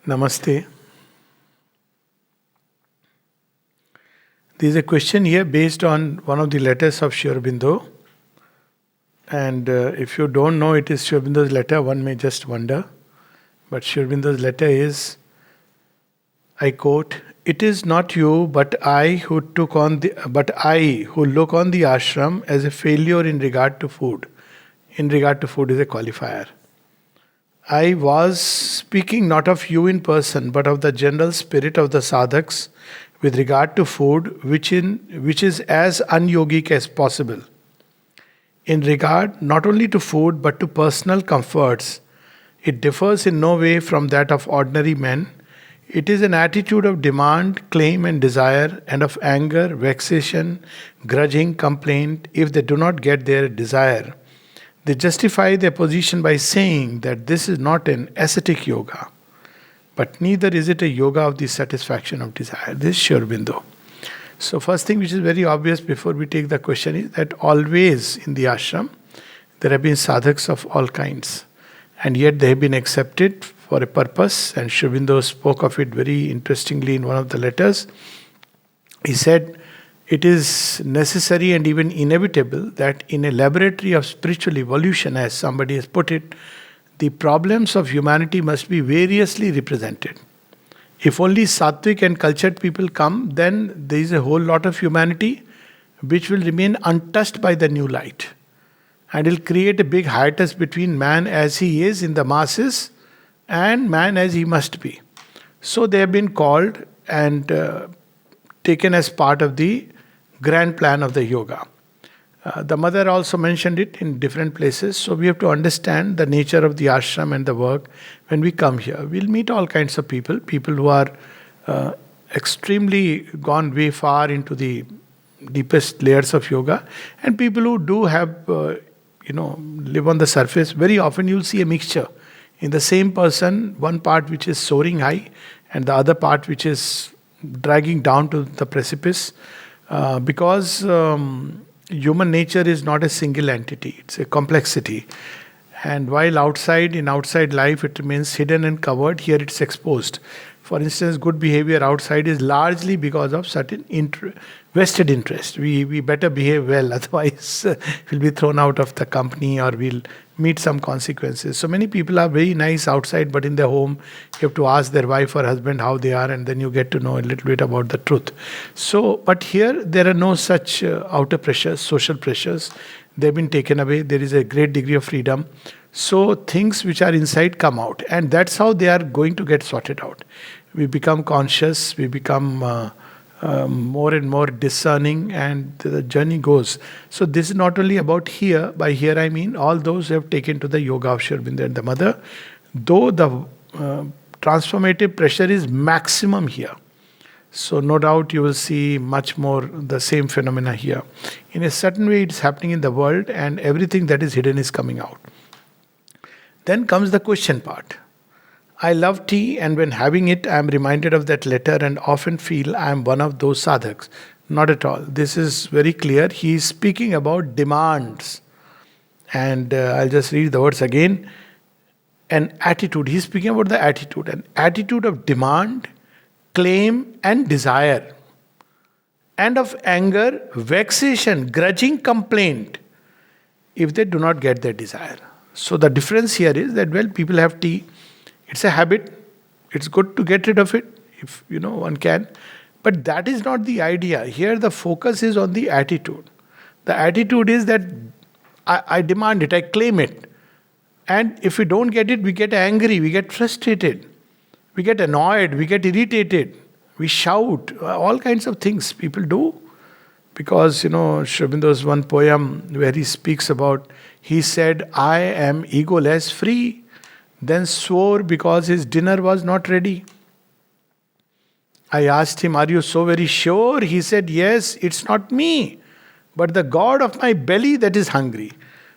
Namaste. There is a question here based on one of the letters of Sri Aurobindo. And if you don't know it is Sri Aurobindo's letter, one may just wonder. But Sri Aurobindo's letter is, I quote, "It is not you, but I who look on the ashram as a failure in regard to food." In regard to food is a qualifier. I was speaking not of you in person, but of the general spirit of the sadhaks with regard to food, which is as unYogic as possible. In regard not only to food but to personal comforts, it differs in no way from that of ordinary men. It is an attitude of demand, claim, and desire, and of anger, vexation, grudging, complaint if they do not get their desire. They justify their position by saying that this is not an ascetic yoga, but neither is it a yoga of the satisfaction of desire. This is Sri Aurobindo. So, first thing which is very obvious before we take the question is that always in the ashram there have been sadhaks of all kinds, and yet they have been accepted for a purpose. And Sri Aurobindo spoke of it very interestingly in one of the letters. He said, it is necessary and even inevitable that in a laboratory of spiritual evolution, as somebody has put it, the problems of humanity must be variously represented. If only sattvic and cultured people come, then there is a whole lot of humanity which will remain untouched by the new light. And will create a big hiatus between man as he is in the masses and man as he must be. So they have been called and taken as part of the grand plan of the yoga. The mother also mentioned it in different places. So we have to understand the nature of the ashram and the work when we come here. We'll meet all kinds of people who are extremely gone way far into the deepest layers of yoga, and people who do have, live on the surface. Very often you'll see a mixture. In the same person, one part which is soaring high and the other part which is dragging down to the precipice. Because human nature is not a single entity, it's a complexity. And while in outside life it remains hidden and covered, here it's exposed. For instance, good behavior outside is largely because of certain vested interest. We better behave well, otherwise we'll be thrown out of the company or we'll meet some consequences. So many people are very nice outside, but in their home you have to ask their wife or husband how they are, and then you get to know a little bit about the truth. So, but here there are no such outer pressures, social pressures. They've been taken away. There is a great degree of freedom. So things which are inside come out, and that's how they are going to get sorted out. We become conscious, we become more and more discerning, and the journey goes. So this is not only about here. By here I mean all those who have taken to the yoga of Sri Aurobindo and the mother, though the transformative pressure is maximum here. So no doubt you will see much more the same phenomena here. In a certain way it's happening in the world, and everything that is hidden is coming out. Then comes the question part. I love tea, and when having it, I am reminded of that letter and often feel I am one of those sadhaks. Not at all. This is very clear. He is speaking about demands. And I'll just read the words again. An attitude. He is speaking about the attitude. An attitude of demand, claim, and desire. And of anger, vexation, grudging, complaint, if they do not get their desire. So the difference here is that, well, people have tea. It's a habit. It's good to get rid of it, if one can. But that is not the idea. Here the focus is on the attitude. The attitude is that I demand it, I claim it. And if we don't get it, we get angry, we get frustrated, we get annoyed, we get irritated, we shout, all kinds of things people do. Because, Sri Aurobindo's one poem where he speaks about, he said, I am egoless, free, then swore because his dinner was not ready. I asked him, are you so very sure? He said, yes, it's not me, but the God of my belly that is hungry.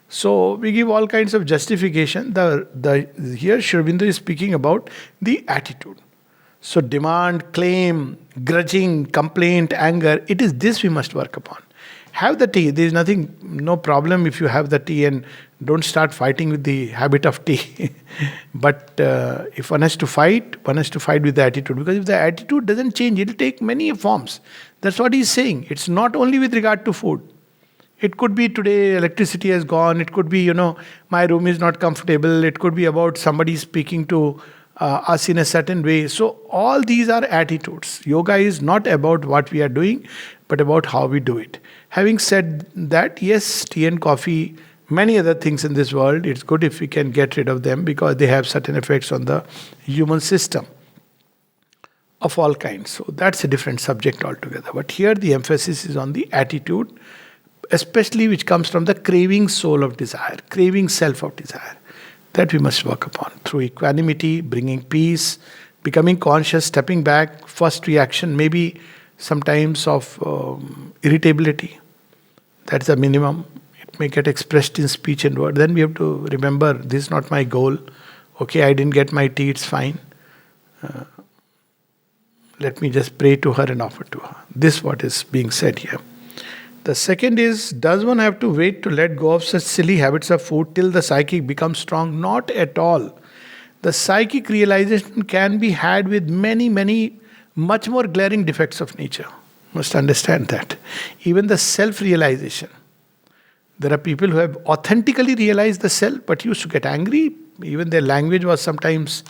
So we give all kinds of justification. Here Sri Aurobindo is speaking about the attitude. So demand, claim, grudging, complaint, anger, it is this we must work upon. Have the tea. There is no problem if you have the tea and Don't start fighting with the habit of tea. But if one has to fight, one has to fight with the attitude. Because if the attitude doesn't change, it will take many forms. That's what he's saying. It's not only with regard to food. It could be today electricity has gone. It could be, my room is not comfortable. It could be about somebody speaking to us in a certain way. So all these are attitudes. Yoga is not about what we are doing, but about how we do it. Having said that, yes, tea and coffee, many other things in this world, it's good if we can get rid of them because they have certain effects on the human system of all kinds. So that's a different subject altogether. But here the emphasis is on the attitude, especially which comes from the craving soul of desire, craving self of desire. That we must work upon through equanimity, bringing peace, becoming conscious, stepping back. First reaction maybe sometimes of irritability. That's the minimum. It may get expressed in speech and word. Then we have to remember, this is not my goal. Okay, I didn't get my tea, it's fine. Let me just pray to her and offer to her. This is what is being said here. The second is, does one have to wait to let go of such silly habits of food till the psychic becomes strong? Not at all. The psychic realization can be had with many, much more glaring defects of nature. Must understand that. Even the self-realization. There are people who have authentically realized the self, but used to get angry. Even their language was sometimes,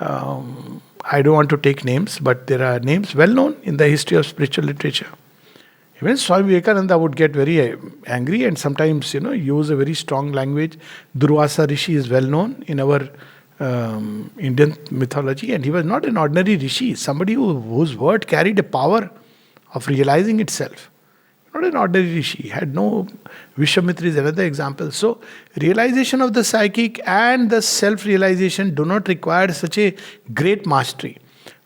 I don't want to take names, but there are names well known in the history of spiritual literature. Even Swami Vivekananda would get very angry and sometimes, use a very strong language. Durvasa Rishi is well known in our Indian mythology, and he was not an ordinary Rishi, somebody whose word carried a power of realizing itself. Not an ordinary Rishi, he had no... Vishwamitra is another example. So, realization of the psychic and the self-realization do not require such a great mastery.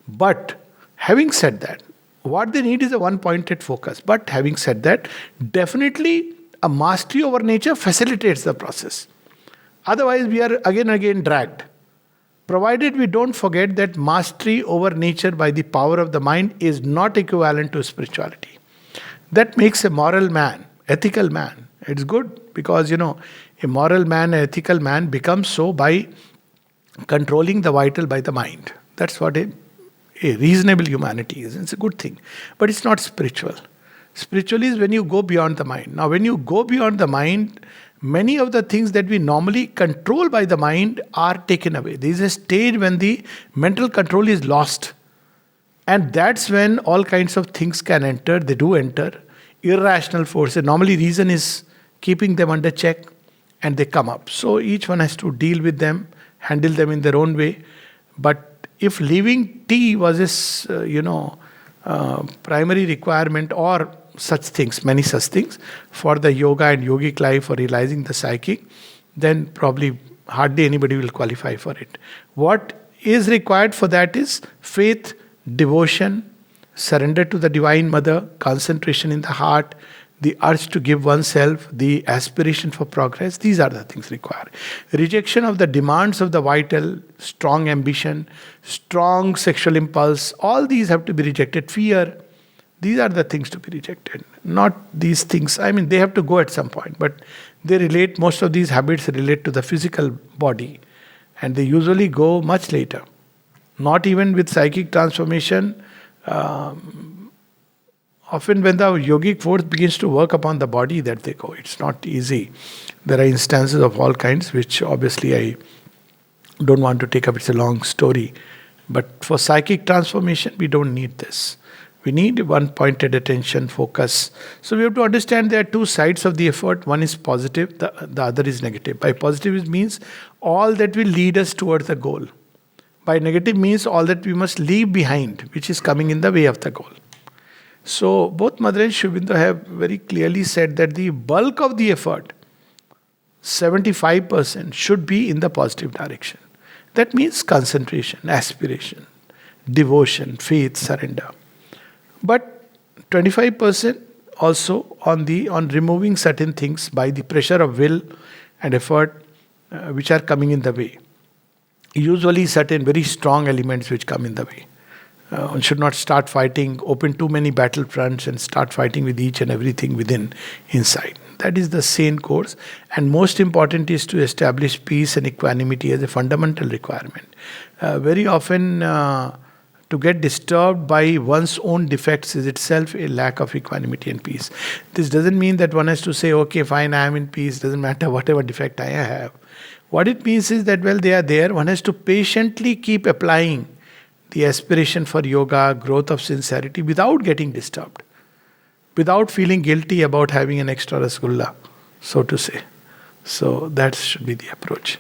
But, having said that, what they need is a one-pointed focus. But having said that, definitely a mastery over nature facilitates the process. Otherwise, we are again and again dragged. Provided we don't forget that mastery over nature by the power of the mind is not equivalent to spirituality. That makes a moral man, ethical man. It's good because, a moral man, an ethical man becomes so by controlling the vital by the mind. That's what a reasonable humanity is. It's a good thing. But it's not spiritual. Spiritual is when you go beyond the mind. Now, when you go beyond the mind, many of the things that we normally control by the mind are taken away. There is a stage when the mental control is lost. And that's when all kinds of things can enter. They do enter. Irrational forces. Normally reason is keeping them under check and they come up. So each one has to deal with them, handle them in their own way. But if leaving tea was his, primary requirement or such things, many such things, for the yoga and yogic life or realizing the psychic, then probably hardly anybody will qualify for it. What is required for that is faith, devotion, surrender to the Divine Mother, concentration in the heart, the urge to give oneself, the aspiration for progress. These are the things required. Rejection of the demands of the vital, strong ambition, strong sexual impulse, all these have to be rejected. Fear, these are the things to be rejected. Not these things. They have to go at some point, but they relate, most of these habits relate to the physical body, and they usually go much later. Not even with psychic transformation. Often when the yogic force begins to work upon the body, that they go. It's not easy. There are instances of all kinds, which obviously I don't want to take up. It's a long story. But for psychic transformation, we don't need this. We need one-pointed attention, focus. So we have to understand there are two sides of the effort. One is positive, the other is negative. By positive it means all that will lead us towards the goal. By negative means all that we must leave behind, which is coming in the way of the goal. So both Mother and Sri Aurobindo have very clearly said that the bulk of the effort, 75%, should be in the positive direction. That means concentration, aspiration, devotion, faith, surrender. But 25% also on removing certain things by the pressure of will and effort which are coming in the way. Usually certain very strong elements which come in the way. One should not start fighting, open too many battle fronts and start fighting with each and everything inside. That is the sane course. And most important is to establish peace and equanimity as a fundamental requirement. Very often, to get disturbed by one's own defects is itself a lack of equanimity and peace. This doesn't mean that one has to say, okay, fine, I am in peace, doesn't matter whatever defect I have. What it means is that, well, they are there. One has to patiently keep applying the aspiration for yoga, growth of sincerity without getting disturbed, without feeling guilty about having an extra rasgulla, so to say. So that should be the approach.